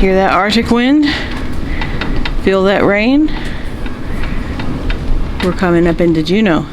Hear that Arctic wind? Feel that rain? We're coming up into Juneau.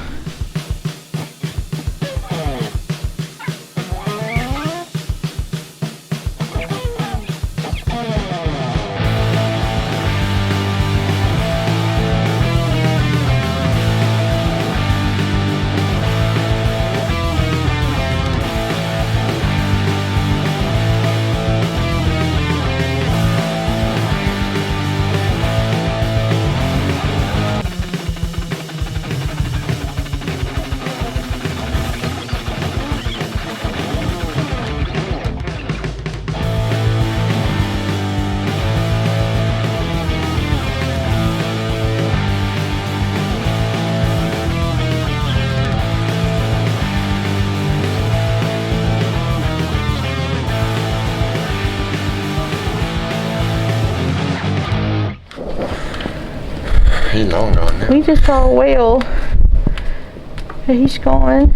He's long gone now. We just saw a whale. He's gone.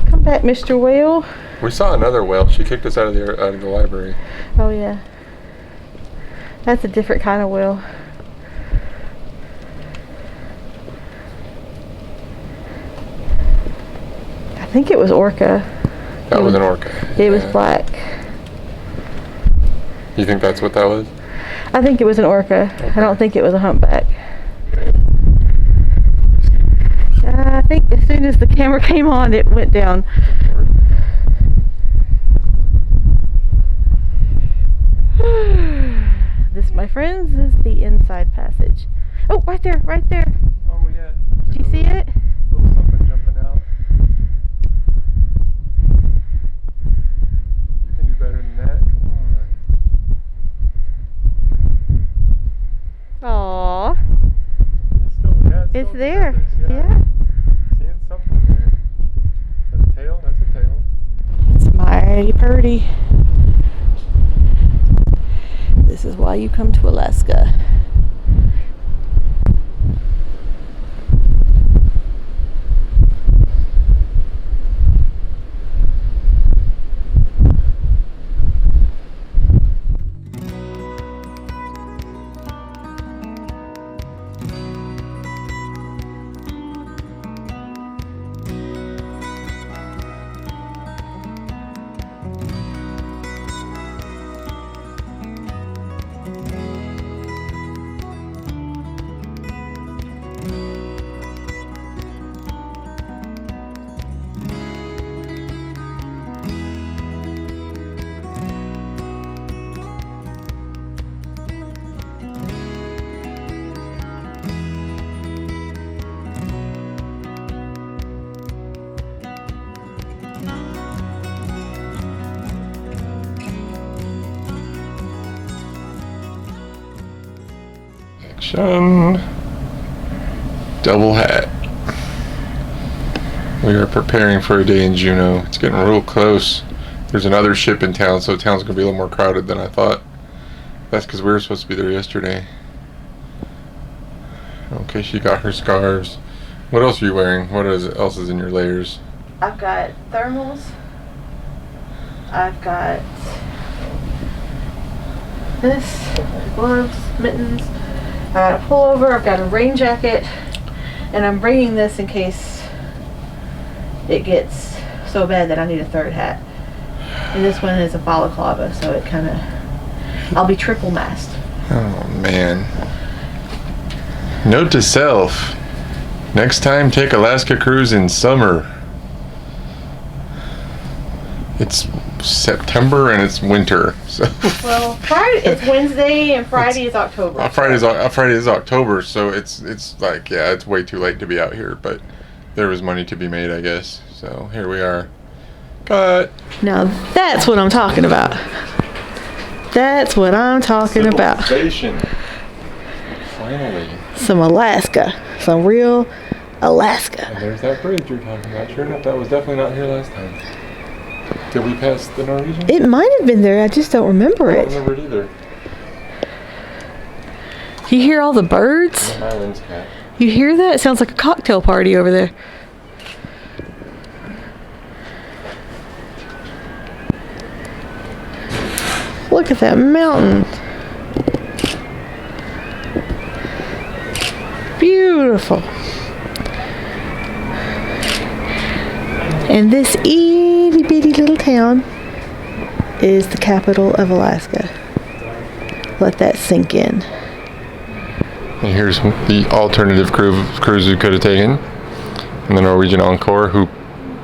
Come back, Mr. Whale. We saw another whale. She kicked us out of the library. Oh yeah. That's a different kind of whale. I think it was orca. That was an orca. It was black. You think that's what that was? I think it was an orca. Okay. I don't think it was a humpback. I think as soon as the camera came on, it went down. This, my friends, is the inside passage. Oh, right there, right there. Oh yeah. Did you see it? Little something jumping out. You can do better than that. Come on. Aww. It's It's there. Surface, Yeah. Seeing something there. Is that a tail? That's a tail. It's mighty purty. This is why you come to Alaska. Double hat. We are preparing for a day in Juneau. It's getting real close. There's another ship in town, so town's gonna be a little more crowded than I thought. That's because we were supposed to be there yesterday. Okay, she got her scarves. What else are you wearing? What else is in your layers? I've got thermals. I've got this, gloves, mittens. I got a pullover. I've got a rain jacket. And I'm bringing this in case it gets so bad that I need a third hat. And this one is a balaclava, so it kind of, I'll be triple masked. Oh man. Note to self. Next time, take Alaska cruise in summer. It's September and it's winter, so. Well, Friday it's Wednesday and Friday is October. Friday is October, so it's like, yeah, it's way too late to be out here, but there was money to be made, I guess. So here we are. Cut. Now that's what I'm talking about. That's what I'm talking about. Civilization. Finally. Some Alaska. Some real Alaska. And there's that bridge you're talking about. Sure enough, that was definitely not here last time. Did we pass the Norwegian? It might have been there. I just don't remember it. I don't remember it either. You hear all the birds? My lens cat. You hear that? It sounds like a cocktail party over there. Look at that mountain. Beautiful. And this itty bitty little town is the capital of Alaska. Let that sink in. And here's the alternative cruise we could have taken. And the Norwegian Encore, who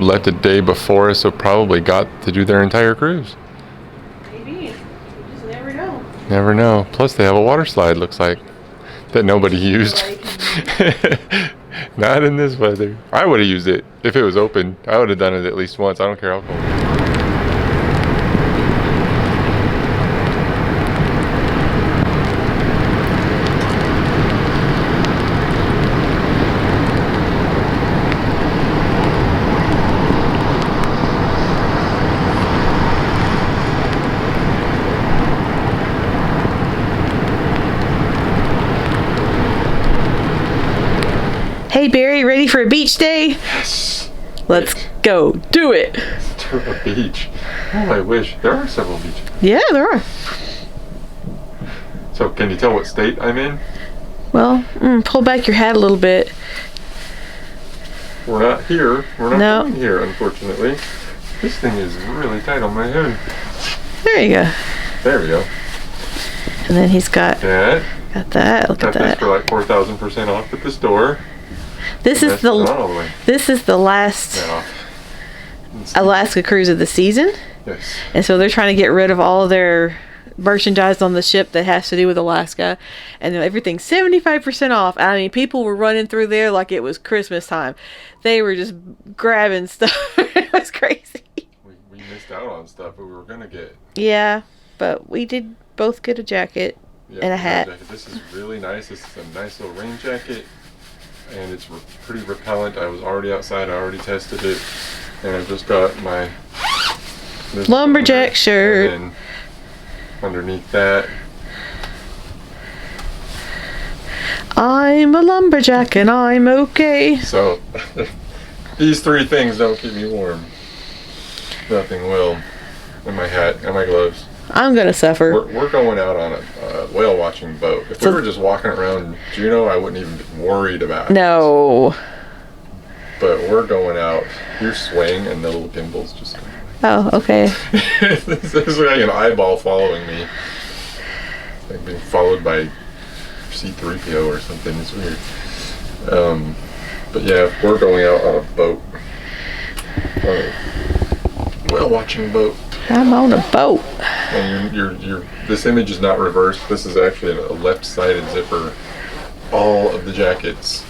left the day before us, so probably got to do their entire cruise. Maybe. You just never know. Never know. Plus they have a water slide, looks like, that nobody used. Not in this weather. I would have used it if it was open. I would have done it at least once. I don't care how cold. Hey Barry, ready for a beach day? Yes. Let's go. Do it. To a beach. Oh, I wish. There are several beaches. Yeah, there are. So, can you tell what state I'm in? Well, pull back your hat a little bit. We're not here. We're not No. going here, unfortunately. This thing is really tight on my head. There you go. There we go. And then he's got That. that. Look at Got this that. for like 4,000% off at the store. This is That's not all the way. this is the last off. Alaska cruise of the season, Yes. and so they're trying to get rid of all their merchandise on the ship that has to do with Alaska, and everything's 75% off. I mean, people were running through there like it was Christmas time. They were just grabbing stuff. It was crazy. We missed out on stuff we were gonna get. Yeah, but we did both get a jacket Yeah, and a rain hat. jacket. This is really nice. This is a nice little rain jacket, and it's pretty repellent. I was already outside. I already tested it, and I've just got my this Lumberjack under, shirt. and then underneath that, I'm a lumberjack and I'm okay. so these three things don't keep me warm. Nothing will. And my hat and my gloves. I'm gonna suffer. We're going out on a whale watching boat. If we were just walking around Juneau, I wouldn't even be worried about it. No. But we're going out. You're swaying, and the little gimbal's just going. Oh, okay. This is like an eyeball following me. Like being followed by C-3PO or something. It's weird. But yeah, we're going out on a boat. On a whale watching boat. I'm on a boat. And this image is not reversed. This is actually a left-sided zipper. All of the jackets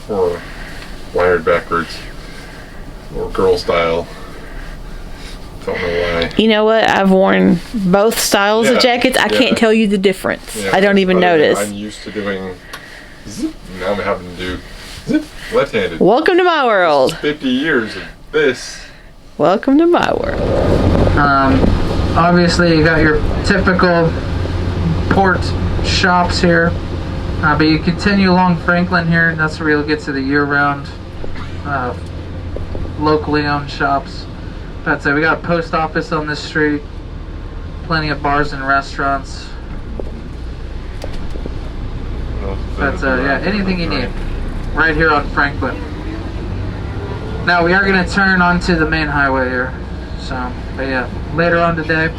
were wired backwards, or girl style. Don't know why. You know what? I've worn both styles of Yeah, jackets. I yeah. can't tell you the difference. Yeah, I don't even but notice. I'm used to doing zip. Now I'm having to do zip left-handed. Welcome to my world. 50 years of this. Welcome to my world. Obviously you got your typical port shops here, but you continue along Franklin here, and that's where you'll get to the year-round locally owned shops. But we got a post office on this street, plenty of bars and restaurants. But yeah, anything you need right here on Franklin. Now we are going to turn onto the main highway here. So, but yeah, later on today,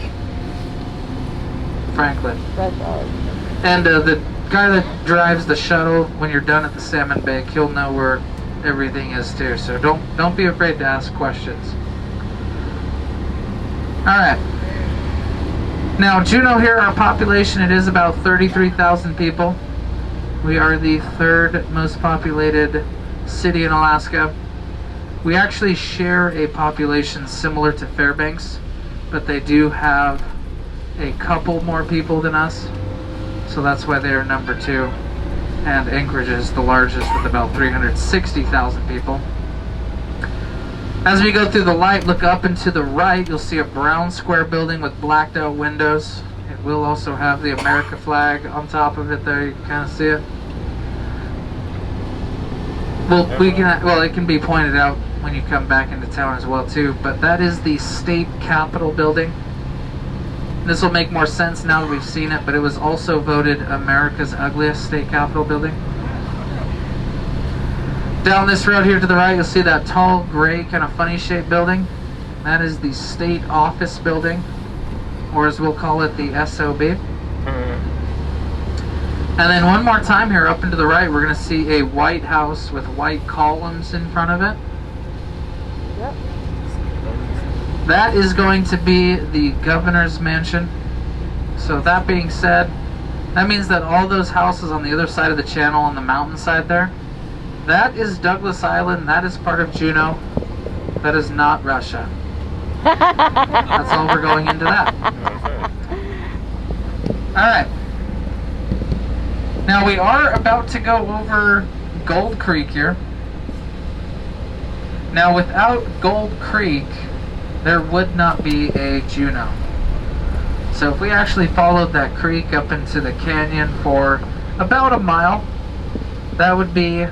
Franklin. And the guy that drives the shuttle, when you're done at the Salmon Bank, he'll know where everything is too. So don't be afraid to ask questions. All right. Now Juneau here, our population, it is about 33,000 people. We are the third most populated city in Alaska. We actually share a population similar to Fairbanks, but they do have a couple more people than us, so that's why they are number 2. And Anchorage is the largest with about 360,000 people. As we go through the light, look up and to the right, you'll see a brown square building with blacked out windows. It will also have the America flag on top of it there, you can kind of see it. Well, it can be pointed out when you come back into town as well too, but that is the state capitol building. This will make more sense now that we've seen it, but it was also voted America's ugliest state capitol building. Down this road here to the right, you'll see that tall, gray, kind of funny shaped building. That is the state office building, or as we'll call it, the SOB. And then one more time here, up and to the right, we're going to see a white house with white columns in front of it. Yep. That is going to be the governor's mansion. So that being said, that means that all those houses on the other side of the channel on the mountainside there, that is Douglas Island, that is part of Juneau, that is not Russia. That's all we're going into that. Alright. Now we are about to go over Gold Creek here. Now without Gold Creek, there would not be a Juneau. So if we actually followed that creek up into the canyon for about a mile, that would be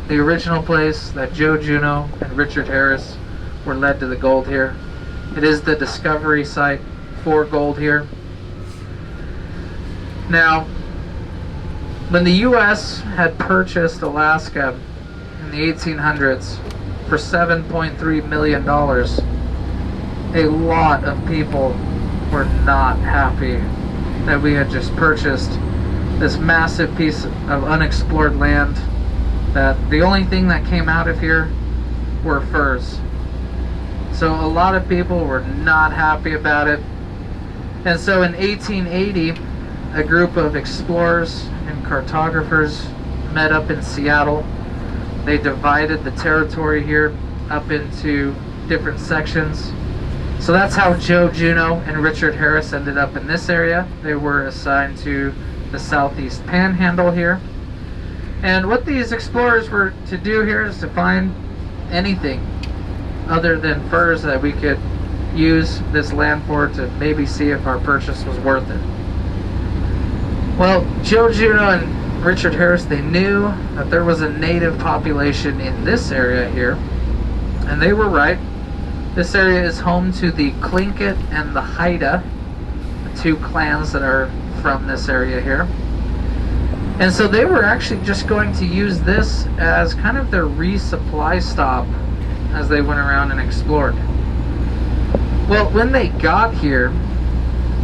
the original place that Joe Juneau and Richard Harris were led to the gold here. It is the discovery site for gold here. Now, when the U.S. had purchased Alaska in the 1800s for $7.3 million, a lot of people were not happy that we had just purchased this massive piece of unexplored land, that the only thing that came out of here were furs. So a lot of people were not happy about it. And so in 1880, a group of explorers and cartographers met up in Seattle. They divided the territory here up into different sections. So that's how Joe Juneau and Richard Harris ended up in this area. They were assigned to the southeast panhandle here. And what these explorers were to do here is to find anything other than furs that we could use this land for, to maybe see if our purchase was worth it. Well, Joe Juneau and Richard Harris, they knew that there was a native population in this area here, and they were right. This area is home to the Tlingit and the Haida, the two clans that are from this area here. And so they were actually just going to use this as kind of their resupply stop as they went around and explored. Well, when they got here,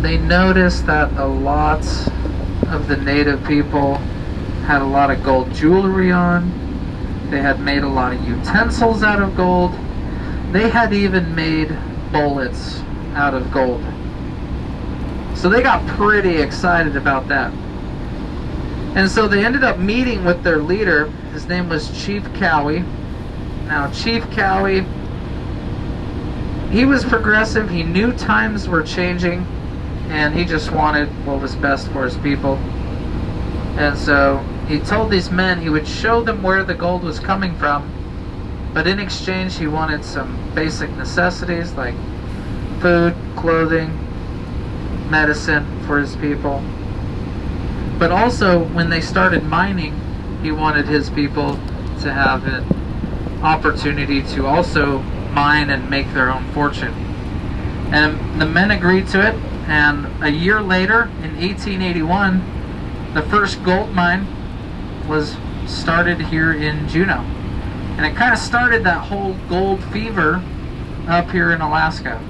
they noticed that a lot of the native people had a lot of gold jewelry on. They had made a lot of utensils out of gold. They had even made bullets out of gold. So they got pretty excited about that. And so they ended up meeting with their leader. His name was Chief Cowie. Now, Chief Cowie, he was progressive. He knew times were changing, and he just wanted what was best for his people. And so he told these men he would show them where the gold was coming from, but in exchange he wanted some basic necessities like food, clothing, medicine for his people. But also, when they started mining, he wanted his people to have an opportunity to also mine and make their own fortune. And the men agreed to it, and a year later, in 1881, the first gold mine was started here in Juneau. And it kind of started that whole gold fever up here in Alaska.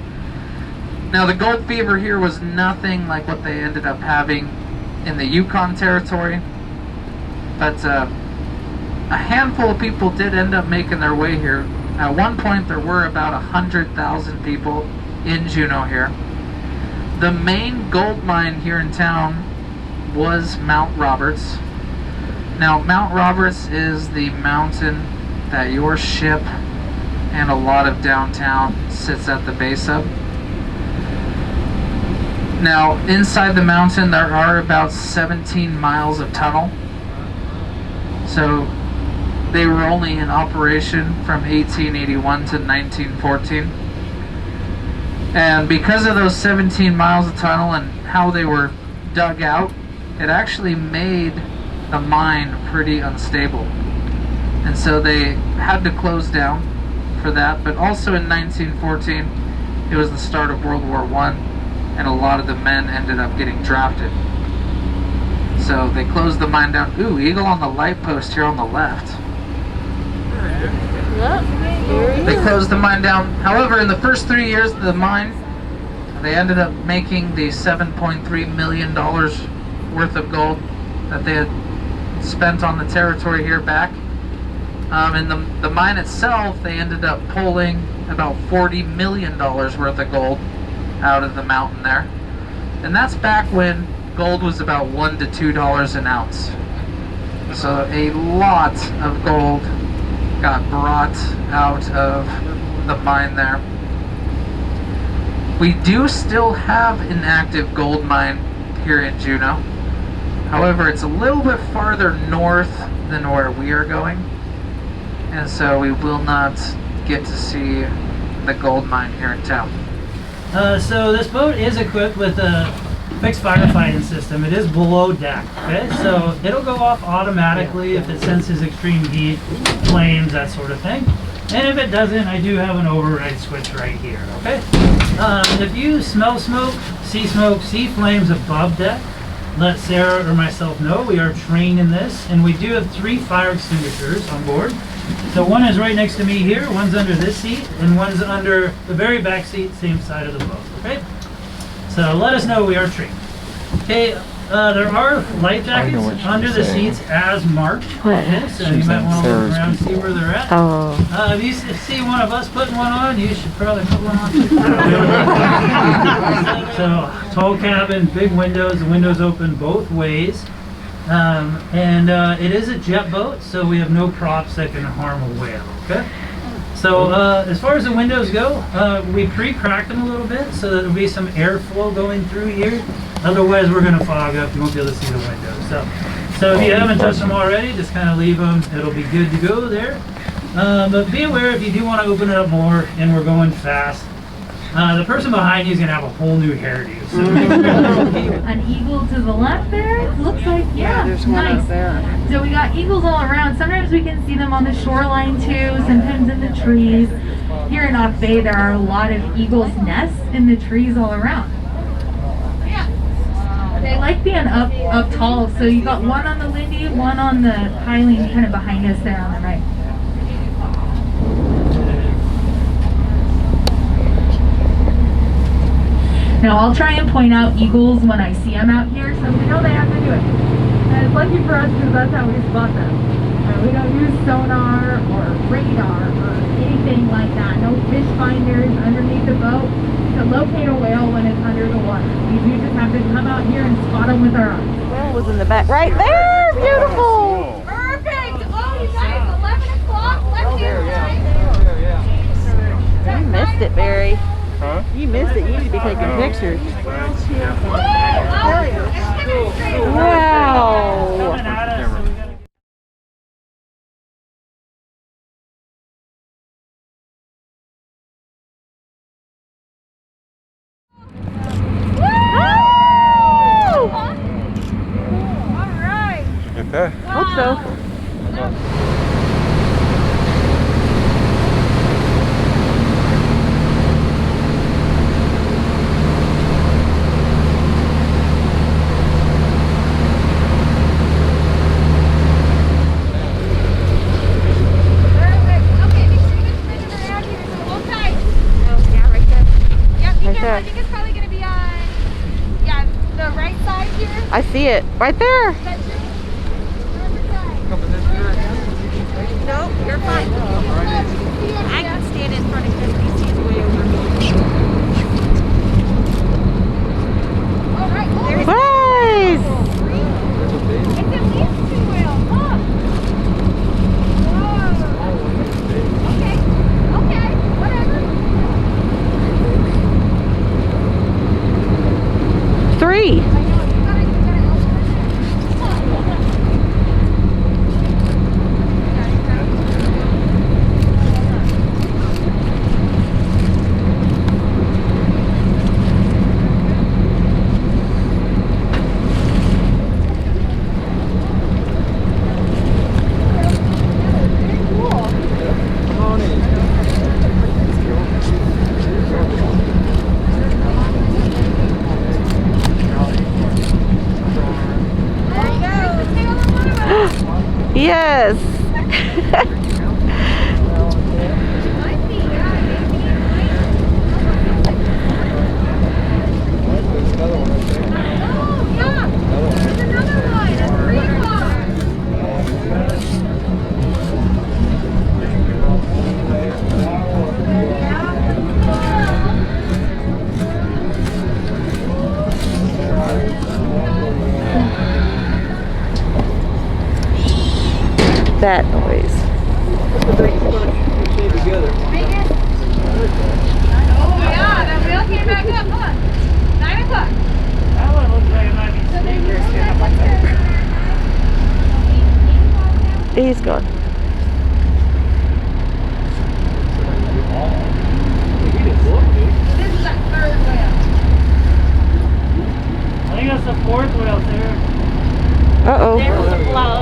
Now, the gold fever here was nothing like what they ended up having in the Yukon territory, but a handful of people did end up making their way here. At one point, there were about 100,000 people in Juneau here. The main gold mine here in town was Mount Roberts. Now, Mount Roberts is the mountain that your ship and a lot of downtown sits at the base of. Now, inside the mountain, there are about 17 miles of tunnel. So, they were only in operation from 1881 to 1914. And because of those 17 miles of tunnel and how they were dug out, it actually made the mine pretty unstable. And so they had to close down for that. But also in 1914, it was the start of World War I. and a lot of the men ended up getting drafted. So they closed the mine down. Ooh, eagle on the light post here on the left. They closed the mine down. However, in the first 3 years of the mine, they ended up making the $7.3 million worth of gold that they had spent on the territory here back. In the mine itself, they ended up pulling about $40 million worth of gold out of the mountain there. And that's back when gold was about $1 to $2 an ounce. So a lot of gold got brought out of the mine there. We do still have an active gold mine here in Juneau. However, it's a little bit farther north than where we are going, and so we will not get to see the gold mine here in town. So this boat is equipped with a fixed firefighting system. It is below deck, okay? So it'll go off automatically if it senses extreme heat, flames, that sort of thing. And if it doesn't, I do have an override switch right here, okay? If you smell smoke, see flames above deck, let Sarah or myself know. We are trained in this, and we do have 3 fire extinguishers on board. So one is right next to me here, one's under this seat, and one's under the very back seat, same side of the boat, okay? So let us know we are trained. Okay, there are life jackets under the seats as marked. Okay, so you might want to look around and see where they're at. If you see one of us putting one on, you should probably put one on too. So tall cabin, big windows, the windows open both ways. It is a jet boat, so we have no props that can harm a whale, okay? So as far as the windows go, we pre-cracked them a little bit so that there'll be some airflow going through here. Otherwise, we're going to fog up. You won't be able to see the windows. So if you haven't touched them already, just kind of leave them. It'll be good to go there. But be aware if you do want to open it up more and we're going fast, the person behind you is going to have a whole new hairdo. So an eagle to the left there. Looks like, yeah, there's one nice. Up there. So we got eagles all around. Sometimes we can see them on the shoreline too, sometimes in the trees. Here in Ock Bay, there are a lot of eagles' nests in the trees all around. They like being up tall, so you got one on the Lindy, one on the piling kind of behind us there on the right. Now I'll try and point out eagles when I see them out here, so we know they have to do it. And it's lucky for us because that's how we spot them. We don't use sonar or radar or anything like that. No fish finders underneath the boat to locate a whale when it's under the water. We do just have to come out here and spot them with our eyes. Whale was in the back. Right there! Beautiful! Perfect! Oh, you guys, 11 o'clock left here. You missed it, Barry. Huh? You missed it. You need to be taking pictures. Wow! Get that? Hope so. I think it's probably going to be on, the right side here. I see it. Right there. Nope, you're fine. I can stand in front of his piece. He's way over me. All right, there's Nice! it's at least 2 whales. Look. Whoa. Okay, whatever. 3. Yes. That noise. Oh yeah, that wheel came back up. Look, 9 o'clock. That one looks like it might be He's gone. This is that third wheel. I think that's the fourth wheel, Sarah. Uh-oh. There's the flow.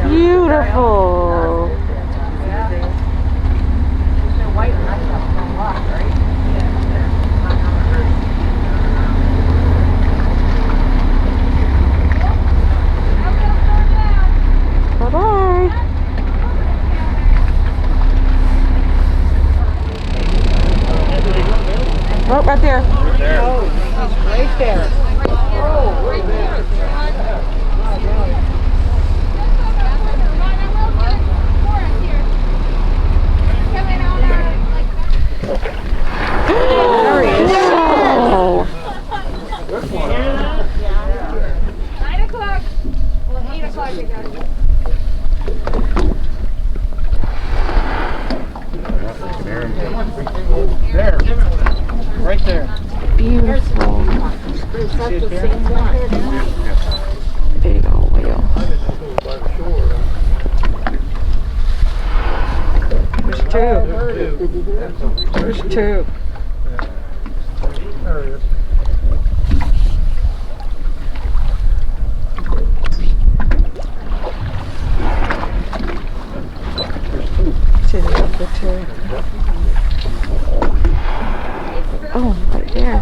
Beautiful. Bye-bye. Oh, right there. Right there. Oh, right there. There he is. No. 9 o'clock. Well, 8 o'clock we got it. There. Right there. Beautiful. Big old wheel. There's two. There's two. There he is. See the other two. Oh, right there.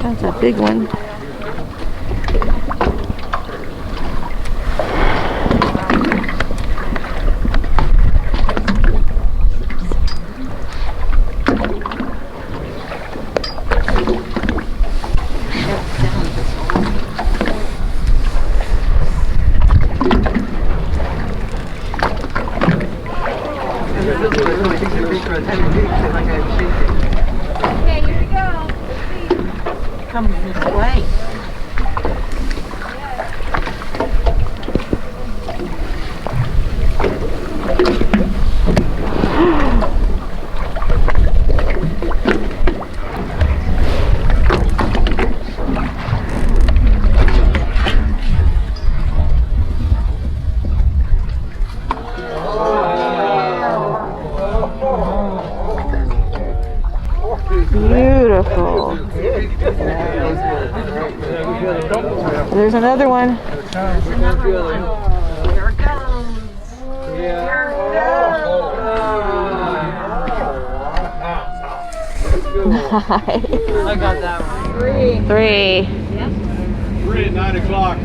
That's a big one. Okay, here we go. Come this way. Beautiful. There's another one. Here it goes. Here it goes. I got that one. 3. 3. 3 at 9 o'clock.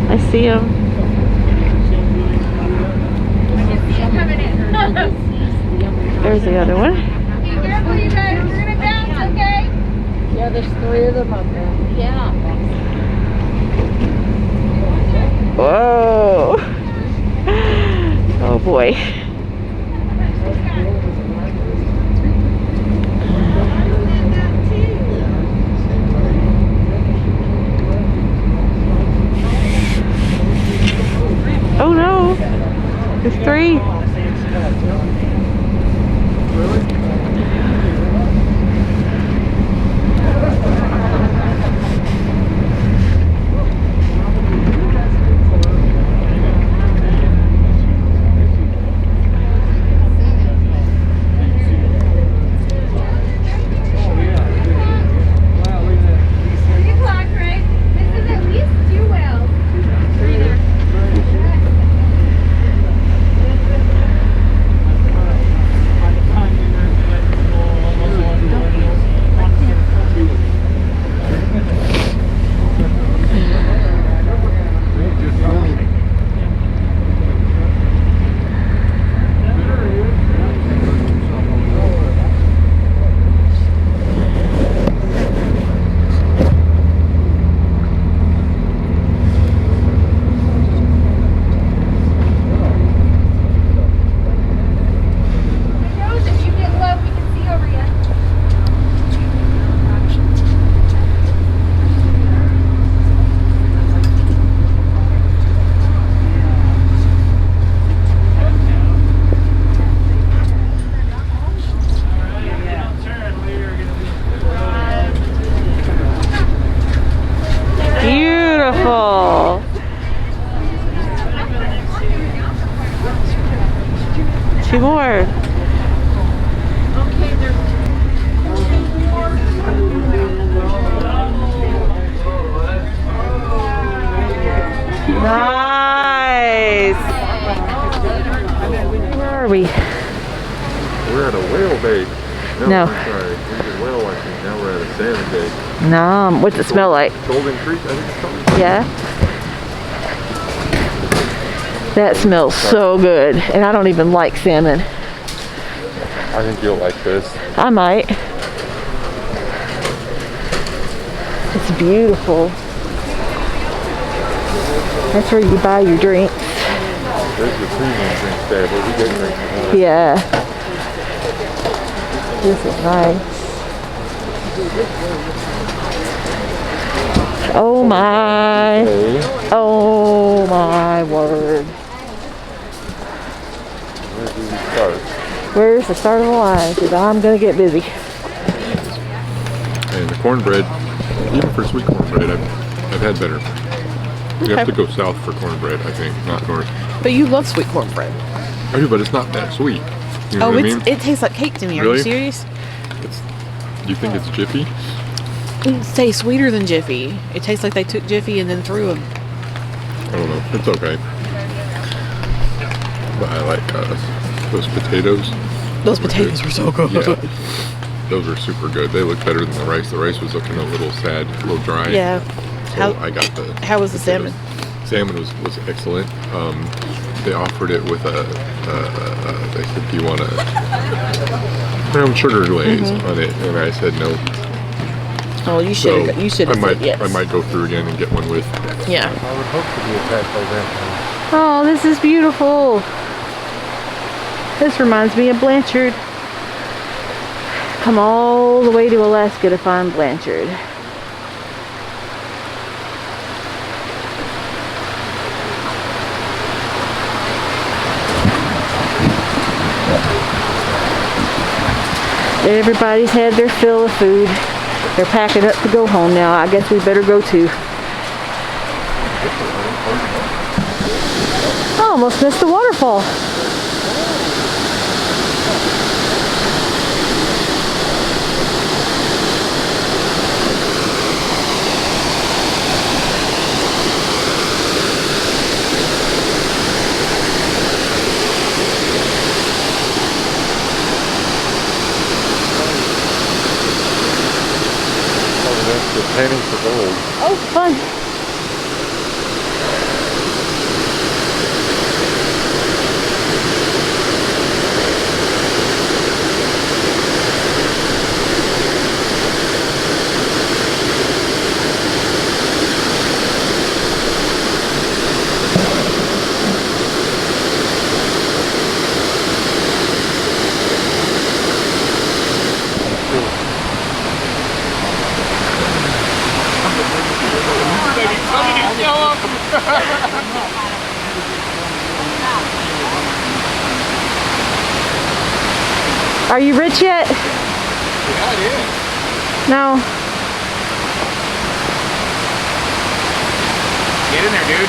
I see him. There's the other one. Be careful, you guys. We're gonna bounce, okay? Yeah, there's 3 of them up there. Yeah. Whoa. Oh boy. Oh no. There's 3. Beautiful. Two more. Nice. Where are we? We're at a whale bay. No. Sorry. We did whale watching. Now we're at a salmon bay. No. What's it smell like? Golden Creek, I think it's called. Yeah. That smells so good. And I don't even like salmon. I think you'll like this. I might. It's beautiful. That's where you buy your drinks. There's the premium drinks there, but we get drinks from there. Yeah. This is nice. Oh my. Okay. Oh my word. Where do we start? Where's the start of the line? Because I'm going to get busy. And the cornbread, even for sweet cornbread, I've had better. You have to go south for cornbread, I think, not north. But you love sweet cornbread. I do, but it's not that sweet. You know Oh, what I mean? it tastes like cake to me. Are Really? you serious? Do you think it's Jiffy? It tastes sweeter than Jiffy. It tastes like they took Jiffy and then threw them. I don't know. It's okay. But I like those potatoes. Those Were potatoes good. were so good. Yeah. Those were super good. They look better than the rice. The rice was looking a little sad, a little dry. Yeah. So I got the. How was the potatoes. salmon? Salmon was excellent. They offered it with they said, do you want a brown sugar glaze on it? And I said no. Oh, you So should. You should I have might, said yes. I might go through again and get one with. Yeah. I would hope to be attacked by vampires. Oh, this is beautiful. This reminds me of Blanchard. Come all the way to Alaska to find Blanchard. Everybody's had their fill of food. They're packing up to go home now. I guess we better go too. I almost missed the waterfall. panning for gold. Oh, fun. Are you rich yet? Yeah, it is. No. Get in there, dude.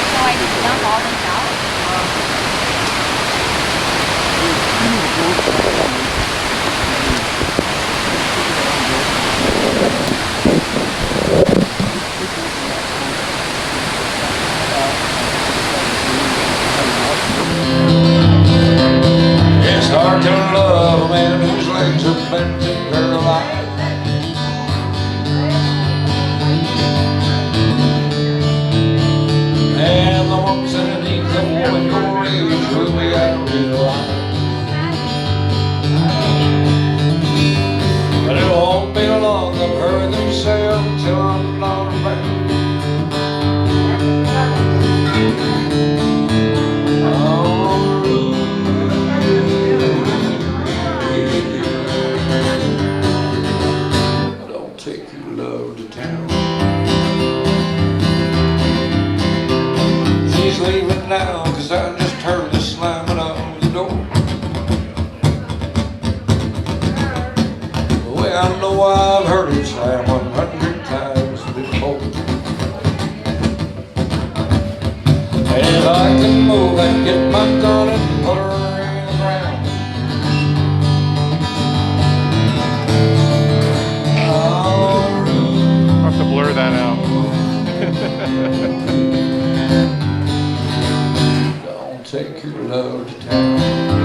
So I just dump all this out? It's hard to love a man whose legs are bent and paralyzed. And the ones underneath the woman your age will be out in line. But it won't be long, they'll hurt themselves till I'm not around. Don't take your love to town. She's leaving now, cause I just heard the slamming of the door. Well, I know I've heard it slam 100 times before. And I can move and get my gun and put her in the ground. I'll have to blur that out. Don't take your love to town.